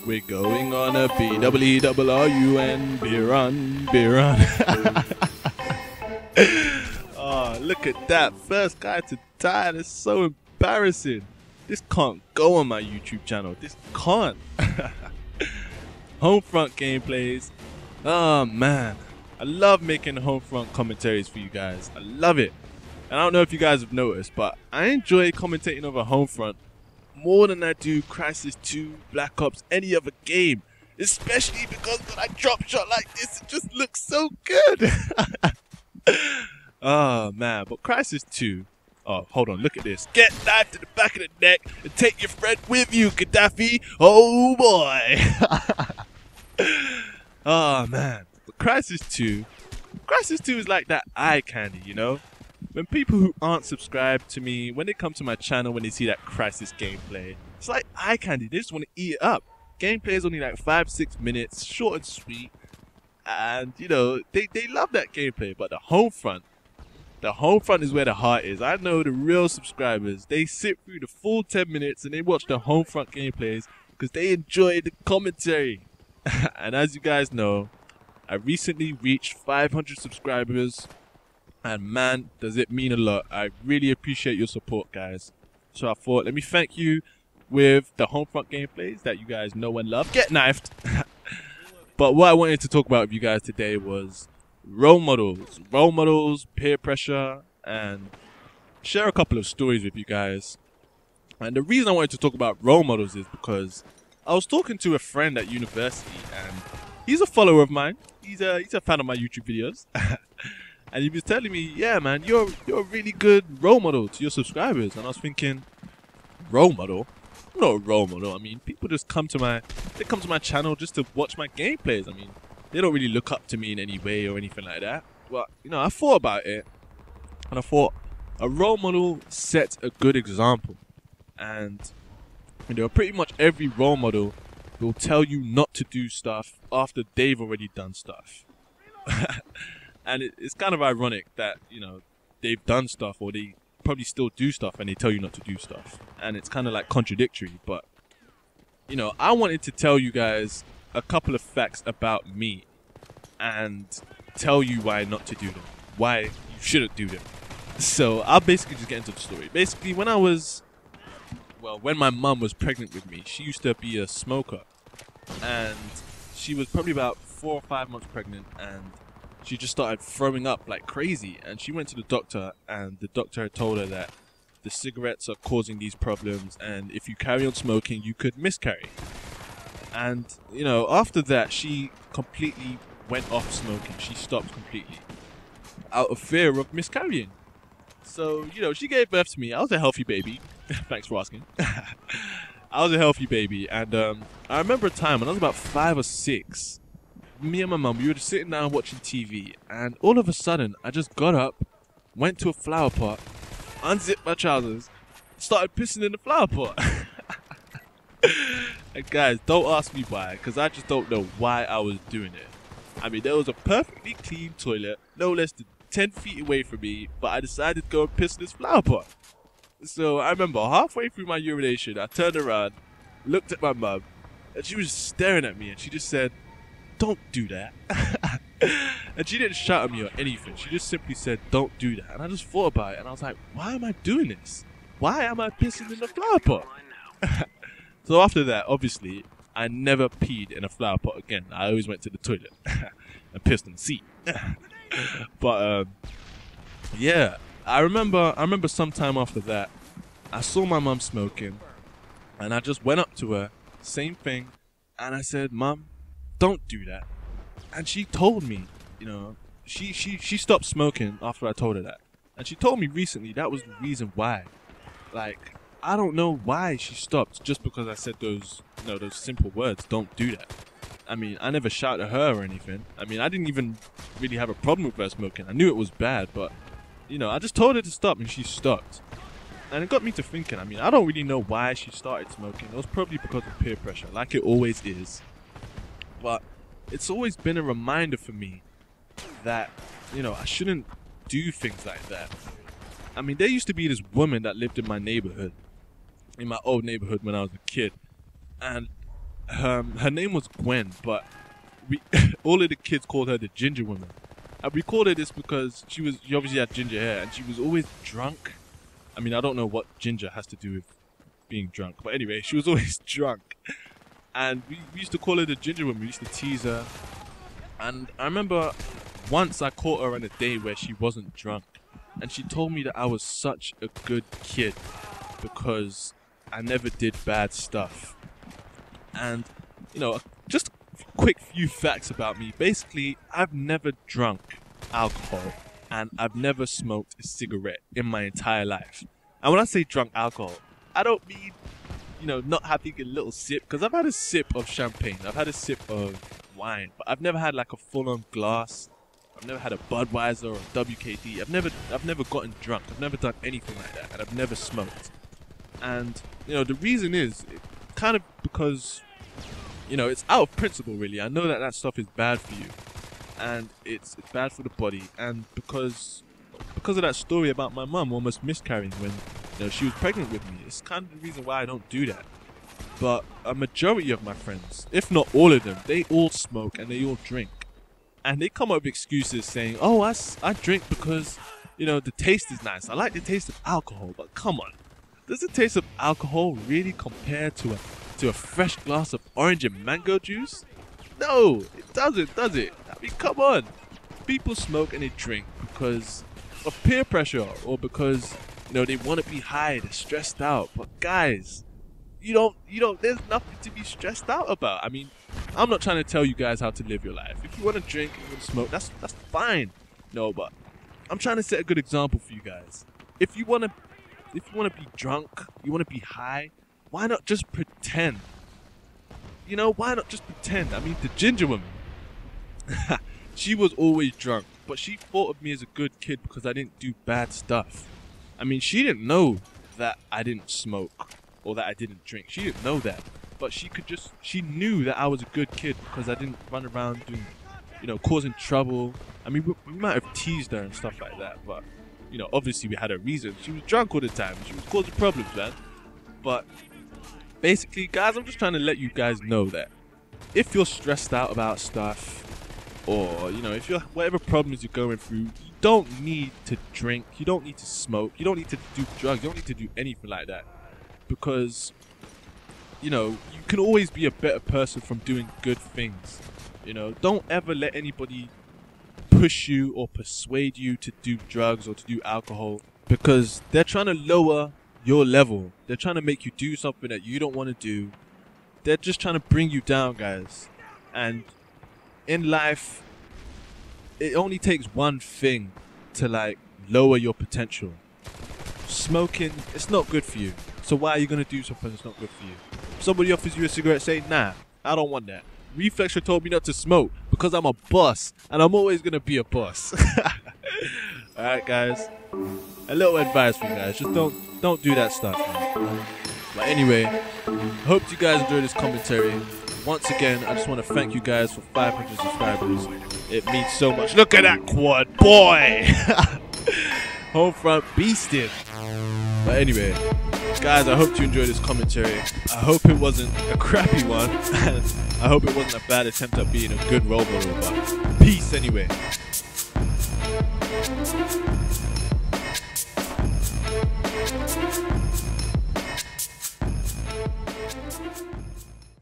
We're going on a BWERRUN beer run, beer run. Oh, look at that. First guy to die. That's so embarrassing. This can't go on my YouTube channel. This can't. Homefront gameplays. Oh, man. I love making Homefront commentaries for you guys. I love it. And I don't know if you guys have noticed, but I enjoy commentating over Homefront more than I do Crysis 2, Black Ops, any other game. Especially because when I drop shot like this, it just looks so good. Oh, man. But Crysis 2... Oh, hold on. Look at this. Get knifed in the back of the neck and take your friend with you, Gaddafi. Oh, boy. Oh, man. But Crysis 2 is like that eye candy, you know? When people who aren't subscribed to me, when they come to my channel, when they see that Crysis gameplay, it's like eye candy. They just want to eat it up. Gameplay is only like 5-6 minutes, short and sweet. And, you know, they love that gameplay. But the Homefront is where the heart is. I know the real subscribers, they sit through the full 10 minutes and they watch the Homefront gameplays because they enjoy the commentary. And as you guys know, I recently reached 500 subscribers. And man, does it mean a lot. I really appreciate your support, guys. So I thought, let me thank you with the Homefront gameplays that you guys know and love. Get knifed. But what I wanted to talk about with you guys today was role models, peer pressure, and share a couple of stories with you guys. And the reason I wanted to talk about role models is because I was talking to a friend at university, and he's a follower of mine. He's a fan of my YouTube videos. And he was telling me, yeah, man, you're a really good role model to your subscribers. And I was thinking, role model? I'm not a role model. I mean, people just come to my channel just to watch my gameplays. I mean, they don't really look up to me in any way or anything like that. But, you know, I thought about it. And I thought, a role model sets a good example. And, you know, pretty much every role model will tell you not to do stuff after they've already done stuff. And it's kind of ironic that, you know, they've done stuff or they probably still do stuff and they tell you not to do stuff. And it's kind of like contradictory. But, you know, I wanted to tell you guys a couple of facts about me and tell you why not to do them. Why you shouldn't do them. So I'll basically just get into the story. Basically, when my mum was pregnant with me, she used to be a smoker. And she was probably about 4 or 5 months pregnant, and she just started throwing up like crazy. And she went to the doctor, and the doctor had told her that the cigarettes are causing these problems, and if you carry on smoking, you could miscarry. And, you know, after that, she completely went off smoking. She stopped completely out of fear of miscarrying. So, you know, she gave birth to me. I was a healthy baby. Thanks for asking. I was a healthy baby. And I remember a time when I was about 5 or 6. Me and my mum, we were just sitting down watching TV, and all of a sudden, I just got up, went to a flower pot, unzipped my trousers, started pissing in the flower pot. And guys, don't ask me why, because I just don't know why I was doing it. I mean, there was a perfectly clean toilet, no less than 10 feet away from me, but I decided to go and piss in this flower pot. So I remember halfway through my urination, I turned around, looked at my mum, and she was staring at me, and she just said, "Don't do that." And she didn't shout at me or anything. She just simply said, "Don't do that." And I just thought about it, and I was like, why am I doing this? Why am I pissing in the flower pot? So after that, obviously, I never peed in a flower pot again. I always went to the toilet and pissed in the seat. But yeah, I remember sometime after that, I saw my mum smoking, and I just went up to her, same thing, and I said, "Mum, don't do that." And she told me, you know, she stopped smoking after I told her that. And she told me recently that was the reason why. Like, I don't know why she stopped just because I said those, you know, those simple words, "Don't do that." I mean, I never shouted at her or anything. I mean, I didn't even really have a problem with her smoking. I knew it was bad, but, you know, I just told her to stop and she stopped. And it got me to thinking, I mean, I don't really know why she started smoking. It was probably because of peer pressure, like it always is. But it's always been a reminder for me that, you know, I shouldn't do things like that. I mean, there used to be this woman that lived in my neighborhood, in my old neighborhood when I was a kid. And her name was Gwen, but we all of the kids called her the ginger woman. And we called her this because she obviously had ginger hair and she was always drunk. I mean, I don't know what ginger has to do with being drunk, but anyway, she was always drunk. And we used to call her the ginger woman. We used to tease her. And I remember once I caught her on a day where she wasn't drunk, and she told me that I was such a good kid because I never did bad stuff. And, you know, just a quick few facts about me. Basically, I've never drunk alcohol and I've never smoked a cigarette in my entire life. And when I say drunk alcohol, I don't mean, you know, not having a little sip, because I've had a sip of champagne, I've had a sip of wine, but I've never had like a full-on glass. I've never had a Budweiser or a WKD. I've never gotten drunk. I've never done anything like that, and I've never smoked. And, you know, the reason is kind of because, you know, it's out of principle, really. I know that that stuff is bad for you, and it's bad for the body, and because of that story about my mum almost miscarrying when, you know, she was pregnant with me. It's kind of the reason why I don't do that. But a majority of my friends, if not all of them, they all smoke and they all drink. And they come up with excuses saying, oh, I drink because, you know, the taste is nice. I like the taste of alcohol. But come on. Does the taste of alcohol really compare to a fresh glass of orange and mango juice? No, it doesn't, does it? I mean, come on. People smoke and they drink because of peer pressure or because, you know, they want to be high, they're stressed out. But guys, you don't, there's nothing to be stressed out about. I mean, I'm not trying to tell you guys how to live your life. If you want to drink and you want to smoke, that's fine. No, but I'm trying to set a good example for you guys. If you want to be drunk, you want to be high, why not just pretend? You know, why not just pretend? I mean, the ginger woman, she was always drunk, but she thought of me as a good kid because I didn't do bad stuff. I mean, she didn't know that I didn't smoke or that I didn't drink. She didn't know that. But she knew that I was a good kid because I didn't run around doing, you know, causing trouble. I mean, we might have teased her and stuff like that, but, you know, obviously we had a reason. She was drunk all the time. She was causing problems, man. But basically, guys, I'm just trying to let you guys know that if you're stressed out about stuff, or, you know, if you're whatever problems you're going through, you don't need to drink, you don't need to smoke, you don't need to do drugs, you don't need to do anything like that, because, you know, you can always be a better person from doing good things. You know, don't ever let anybody push you or persuade you to do drugs or to do alcohol, because they're trying to lower your level. They're trying to make you do something that you don't want to do. They're just trying to bring you down, guys. And in life, it only takes one thing to, like, lower your potential. Smoking, it's not good for you. So why are you going to do something that's not good for you? If somebody offers you a cigarette, say, nah, I don't want that. Reflextra told me not to smoke because I'm a boss, and I'm always going to be a boss. Alright, guys. A little advice for you guys. Just don't do that stuff, man. But anyway, I hope you guys enjoyed this commentary. Once again, I just want to thank you guys for 500 subscribers. It means so much. Look at that quad, boy! Home front beasted. But anyway, guys, I hope you enjoyed this commentary. I hope it wasn't a crappy one. And I hope it wasn't a bad attempt at being a good role model. But peace anyway.